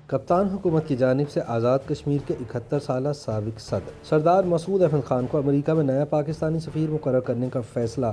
کپتان حکومت کی جانب سے آزاد کشمیر کے 71 سالہ سابق صدر سردار مسعود احمد خان کو امریکہ میں نیا پاکستانی سفیر مقرر کرنے کا فیصلہ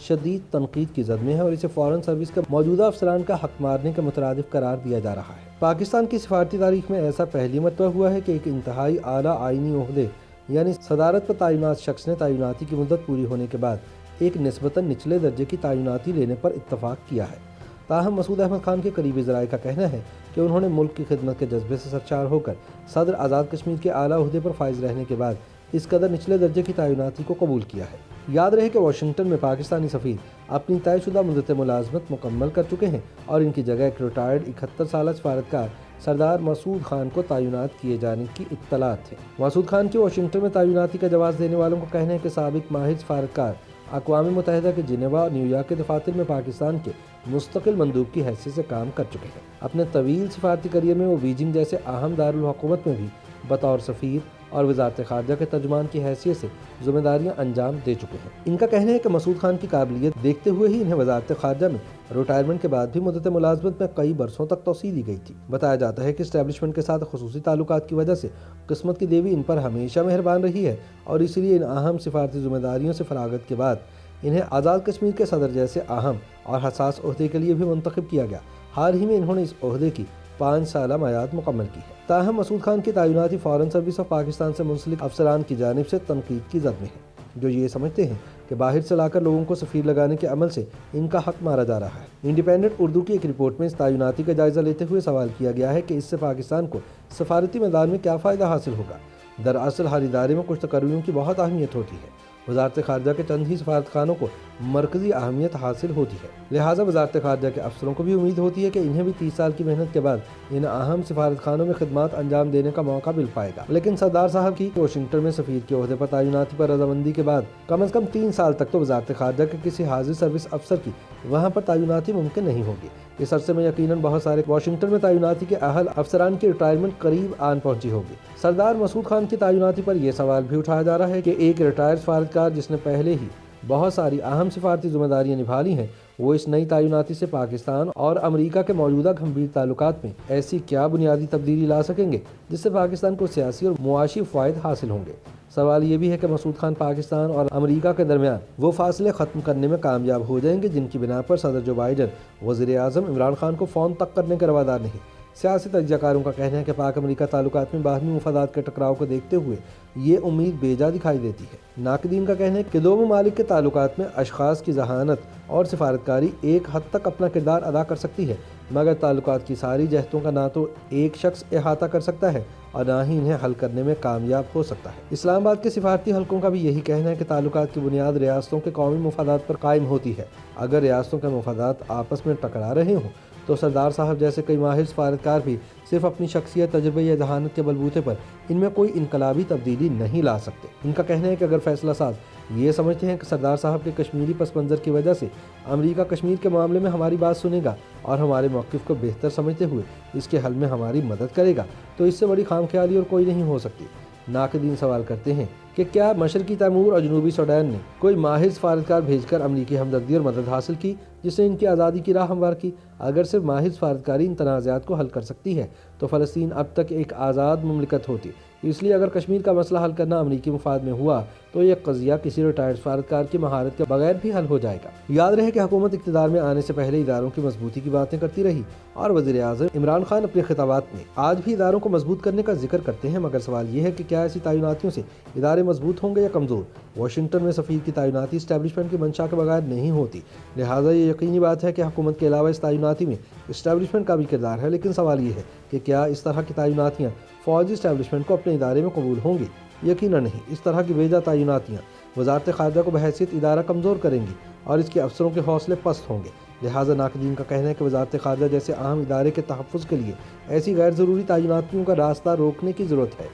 شدید تنقید کی زد میں ہے اور اسے فارن سروس کے موجودہ افسران کا حق مارنے کے مترادف قرار دیا جا رہا ہے۔ پاکستان کی سفارتی تاریخ میں ایسا پہلی مرتبہ ہوا ہے کہ ایک انتہائی اعلیٰ آئینی عہدے یعنی صدارت پر تعینات شخص نے تعیناتی کی مدت پوری ہونے کے بعد ایک نسبتاً نچلے درجے کی تعیناتی لینے پر اتفاق کیا ہے۔ تاہم مسعود احمد خان کے قریبی ذرائع کا کہنا ہے کہ انہوں نے ملک کی خدمت کے جذبے سے سرشار ہو کر صدر آزاد کشمیر کے اعلیٰ عہدے پر فائز رہنے کے بعد اس قدر نچلے درجے کی تعیناتی کو قبول کیا ہے۔ یاد رہے کہ واشنگٹن میں پاکستانی سفیر اپنی طے شدہ مدت ملازمت مکمل کر چکے ہیں اور ان کی جگہ ایک ریٹائرڈ 71 سالہ سفارتکار سردار مسعود خان کو تعینات کیے جانے کی اطلاعات ہے۔ مسعود خان کی واشنگٹن میں تعیناتی کا جواز دینے والوں کو کہنا ہے کہ سابق ماہر سفارتکار اقوام متحدہ کے جنیوا اور نیو یارک کے دفاتر میں پاکستان کے مستقل مندوب کی حیثیت سے کام کر چکے ہیں۔ اپنے طویل سفارتی کیریئر میں وہ بیجنگ جیسے اہم دارالحکومت میں بھی بطور سفیر اور وزارت خارجہ کے ترجمان کی حیثیت سے ذمہ داریاں انجام دے چکے ہیں۔ ان کا کہنا ہے کہ مسعود خان کی قابلیت دیکھتے ہوئے ہی انہیں وزارت خارجہ میں ریٹائرمنٹ کے بعد بھی مدت ملازمت میں کئی برسوں تک توسیع دی گئی تھی۔ بتایا جاتا ہے کہ اسٹیبلشمنٹ کے ساتھ خصوصی تعلقات کی وجہ سے قسمت کی دیوی ان پر ہمیشہ مہربان رہی ہے اور اس لیے ان اہم سفارتی ذمہ داریوں سے فراغت کے بعد انہیں آزاد کشمیر کے صدر جیسے اہم اور حساس عہدے کے لیے بھی منتخب کیا گیا۔ حال ہی میں انہوں نے اس عہدے کی 5 سالہ میعاد مکمل کی ہے۔ تاہم مسعود خان کی تعیناتی فارن سروس آف پاکستان سے منسلک افسران کی جانب سے تنقید کی زد میں ہے، جو یہ سمجھتے ہیں کہ باہر سے لا کر لوگوں کو سفیر لگانے کے عمل سے ان کا حق مارا جا رہا ہے۔ انڈیپینڈنٹ اردو کی ایک رپورٹ میں اس تعیناتی کا جائزہ لیتے ہوئے سوال کیا گیا ہے کہ اس سے پاکستان کو سفارتی میدان میں کیا فائدہ حاصل ہوگا۔ دراصل ہر ادارے میں کچھ تقرریوں کی بہت اہمیت ہوتی ہے۔ وزارت خارجہ کے چند ہی سفارتخانوں کو مرکزی اہمیت حاصل ہوتی ہے، لہٰذا وزارت خارجہ کے افسروں کو بھی امید ہوتی ہے کہ انہیں بھی 30 سال کی محنت کے بعد ان اہم سفارتخانوں میں خدمات انجام دینے کا موقع مل پائے گا۔ لیکن سردار صاحب کی واشنگٹن میں سفیر کے عہدے پر تعیناتی پر رضامندی کے بعد کم از کم 3 سال تک تو وزارت خارجہ کے کسی حاضر سروس افسر کی وہاں پر تعیناتی ممکن نہیں ہوگی۔ اس عرصے میں یقیناً بہت سارے واشنگٹن میں تعیناتی کے اہل افسران کی ریٹائرمنٹ قریب آن پہنچی ہوگی۔ سردار مسعود خان کی تعیناتی پر یہ سوال بھی اٹھایا جا رہا ہے کہ ایک ریٹائرڈ سفارتکار جس نے پہلے ہی بہت ساری اہم سفارتی ذمہ داریاں نبھا لی ہیں، وہ اس نئی تعیناتی سے پاکستان اور امریکہ کے موجودہ گھمبیر تعلقات میں ایسی کیا بنیادی تبدیلی لا سکیں گے جس سے پاکستان کو سیاسی اور معاشی فوائد حاصل ہوں گے۔ سوال یہ بھی ہے کہ مسعود خان پاکستان اور امریکہ کے درمیان وہ فاصلے ختم کرنے میں کامیاب ہو جائیں گے جن کی بنا پر صدر جو بائیڈن وزیر اعظم عمران خان کو فون تک کرنے کے روادار نہیں۔ سیاسی تجزیہ کاروں کا کہنا ہے کہ پاک امریکہ تعلقات میں باہمی مفادات کے ٹکراؤ کو دیکھتے ہوئے یہ امید بے جا دکھائی دیتی ہے۔ ناقدین کا کہنا ہے کہ دو ممالک کے تعلقات میں اشخاص کی ذہانت اور سفارتکاری ایک حد تک اپنا کردار ادا کر سکتی ہے، مگر تعلقات کی ساری جہتوں کا نہ تو ایک شخص احاطہ کر سکتا ہے اور نہ ہی انہیں حل کرنے میں کامیاب ہو سکتا ہے۔ اسلام آباد کے سفارتی حلقوں کا بھی یہی کہنا ہے کہ تعلقات کی بنیاد ریاستوں کے قومی مفادات پر قائم ہوتی ہے۔ اگر ریاستوں کے مفادات آپس میں ٹکرا رہے ہوں تو سردار صاحب جیسے کئی ماہر سفارتکار بھی صرف اپنی شخصیت، تجربے یا ذہانت کے بلبوتے پر ان میں کوئی انقلابی تبدیلی نہیں لا سکتے۔ ان کا کہنا ہے کہ اگر فیصلہ ساز یہ سمجھتے ہیں کہ سردار صاحب کے کشمیری پس منظر کی وجہ سے امریکہ کشمیر کے معاملے میں ہماری بات سنے گا اور ہمارے موقف کو بہتر سمجھتے ہوئے اس کے حل میں ہماری مدد کرے گا تو اس سے بڑی خام خیالی اور کوئی نہیں ہو سکتی۔ ناقدین سوال کرتے ہیں کہ کیا مشرقی تیمور اور جنوبی سوڈان نے کوئی ماہر سفارتکار بھیج کر امریکی ہمدردی اور مدد حاصل کی جس نے ان کی آزادی کی راہ ہموار کی؟ اگر صرف ماہر سفارتکاری ان تنازعات کو حل کر سکتی ہے تو فلسطین اب تک ایک آزاد مملکت ہوتی۔ اس لیے اگر کشمیر کا مسئلہ حل کرنا امریکی مفاد میں ہوا تو یہ قضیہ کسی ریٹائرڈ سفارتکار کی مہارت کے بغیر بھی حل ہو جائے گا۔ یاد رہے کہ حکومت اقتدار میں آنے سے پہلے اداروں کی مضبوطی کی باتیں کرتی رہی اور وزیر اعظم عمران خان اپنے خطابات میں آج بھی اداروں کو مضبوط کرنے کا ذکر کرتے ہیں، مگر سوال یہ ہے کہ کیا ایسی تعیناتیوں سے ادارے مضبوط ہوں گے یا کمزور؟ واشنگٹن میں سفیر کی تعیناتی اسٹیبلشمنٹ کی منشا کے بغیر نہیں ہوتی، لہٰذا یہ یقینی بات ہے کہ حکومت کے علاوہ اس تعیناتی میں اسٹیبلشمنٹ کا بھی کردار ہے۔ لیکن سوال یہ ہے کہ کیا اس طرح کی تعیناتیاں فوجی اسٹیبلشمنٹ کو اپنے ادارے میں قبول ہوں گی؟ یقیناً نہیں۔ اس طرح کی بیجا تعیناتیاں وزارت خارجہ کو بحیثیت ادارہ کمزور کریں گی اور اس کے افسروں کے حوصلے پست ہوں گے۔ لہٰذا ناقدین کا کہنا ہے کہ وزارت خارجہ جیسے اہم ادارے کے تحفظ کے لیے ایسی غیر ضروری تعیناتیوں کا راستہ روکنے کی ضرورت ہے۔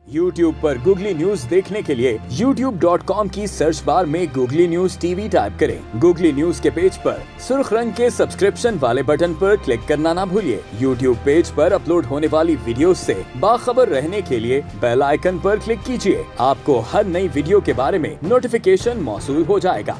YouTube پر گوگلی نیوز دیکھنے کے لیے youtube.com کی سرچ بار میں googly news T V type کریں۔ گوگلی نیوز کے پیج پر سرخ رنگ کے سبسکرپشن والے بٹن پر کلک کرنا نہ بھولیے۔ YouTube پیج پر اپلوڈ ہونے والی ویڈیوز سے باخبر رہنے کے لیے بیل آئیکن پر کلک کیجیے۔ آپ کو ہر نئی ویڈیو کے بارے میں نوٹیفیکیشن موصول ہو جائے گا۔